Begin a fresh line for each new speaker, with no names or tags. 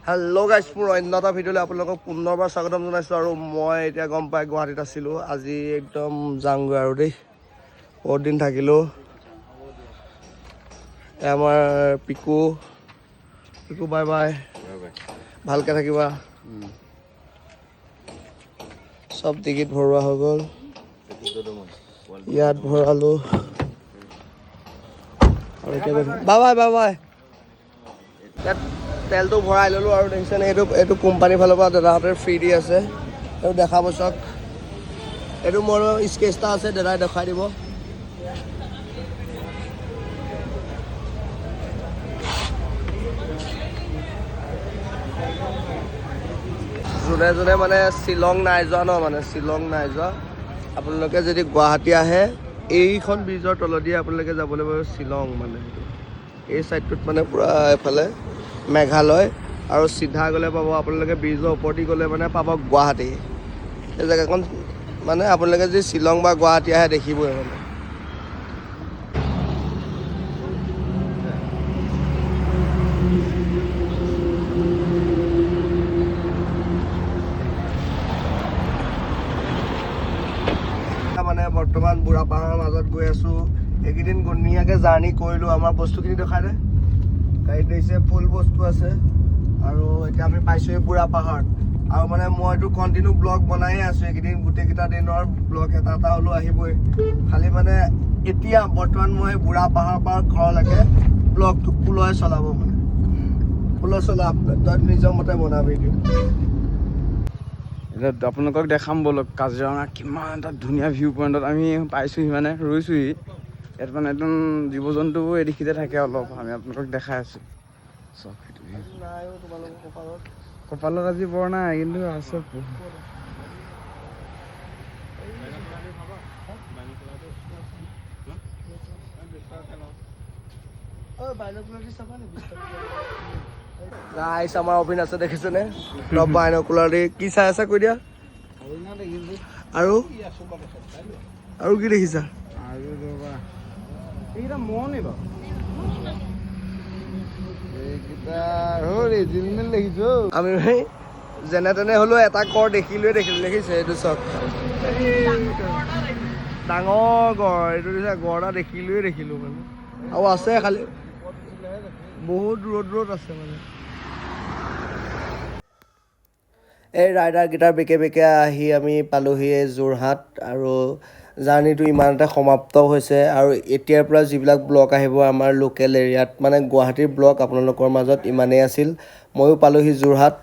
Hello' গাইছ, মোৰ অন্য এটা ভিডিঅ'লৈ আপোনালোকক পুনৰবাৰ স্বাগতম জনাইছোঁ। আৰু মই এতিয়া গম পাই গুৱাহাটীত আছিলোঁ, আজি একদম যামগৈ আৰু দেই। বহুত দিন থাকিলোঁ। আমাৰ পিকু বাই বাই, ভালকৈ থাকিবা। চব টিকেট ভৰোৱা হৈ গ'ল, ইয়াত ভৰালোঁ আৰু এতিয়া বাই বাই বাই বাই। ইয়াত তেলটো ভৰাই ল'লোঁ আৰু দেখিছেনে, এইটো কোম্পানীৰ ফালৰ পৰা দাদাহঁতে ফ্ৰী দি আছে। এইটো দেখাব চাওক, এইটো মোৰ স্কেচ এটা আছে, দাদাই দেখাই দিব। যোনে যোনে মানে শ্বিলং নাই যোৱা ন, মানে শ্বিলং নাই যোৱা, আপোনালোকে যদি গুৱাহাটী আহে এইখন ব্ৰিজৰ তলেদিয়ে আপোনালোকে যাব লাগিব শ্বিলং। মানে এই ছাইডটোত মানে পূৰা এফালে মেঘালয় আৰু চিধা গ'লে পাব আপোনালোকে, ব্ৰিজৰ ওপৰেদি গ'লে মানে পাব গুৱাহাটী। এই জেগাখন মানে আপোনালোকে যদি শ্বিলং বা গুৱাহাটী আহে দেখিবই মানে। মানে বৰ্তমান বুঢ়া পাহাৰৰ মাজত গৈ আছোঁ। এইকেইদিন ধুনীয়াকৈ জাৰ্ণি কৰিলোঁ। আমাৰ বস্তুখিনি দেখাই দে, গাড়ীত দেখিছে ফুল বস্তু আছে। আৰু এতিয়া আমি পাইছোঁহি বুঢ়া পাহাৰ। আৰু মানে মইতো কণ্টিনিউ ব্লগ বনায়ে আছোঁ এইকেইদিন, গোটেইকেইটা দিনৰ ব্লগ এটা হ'লেও আহিবই। খালি মানে এতিয়া বৰ্তমান মই বুঢ়া পাহাৰৰ পৰা ঘৰলৈকে ব্লগটো পুলাই চলাব, মানে পুলাই চলাম। তই নিজৰ মতে বনাবি দিওঁ।
এতিয়া আপোনালোকক দেখাম বলক, কাজিৰঙা কিমান এটা ধুনীয়া ভিউ পইণ্টত আমি পাইছোঁহি, মানে ৰৈছোঁহি। ইয়াত মানে একদম জীৱ জন্তুবোৰ এদিশিতে থাকে অলপ, আমি আপোনালোকক দেখাই আছোঁ। চব কপালত আজি বৰ নাই, কিন্তু আছে।
গাইছ, আমাৰ অভিন আছে দেখিছেনে, টপ বাইনকুলাৰ দি কি চাই আছা কৈ দিয়া। আৰু আৰু কি দেখিছা?
এইকেইটা মনে বাৰু, দেখিছো।
আমি যেনে তেনে হ'লেও এটা কৰ দেখিলোৱে দেখিছে। এইটো চাওক, ডাঙৰ গড়, এইটো গড় এটা দেখিলোঁ মানে। আৰু আছে খালি বহুত দূৰত আছে মানে। এই ৰাইডাৰকেইটাৰ বেকে বেকে আহি আমি পালোহি যোৰহাট। আৰু জাৰ্ণিটো ইমানতে সমাপ্ত হৈছে। আৰু এতিয়াৰ পৰা যিবিলাক ব্লগ আহিব আমাৰ লোকেল এৰিয়াত, মানে গুৱাহাটীৰ ব্লগ আপোনালোকৰ মাজত ইমানেই আছিল। ময়ো পালোহি যোৰহাট।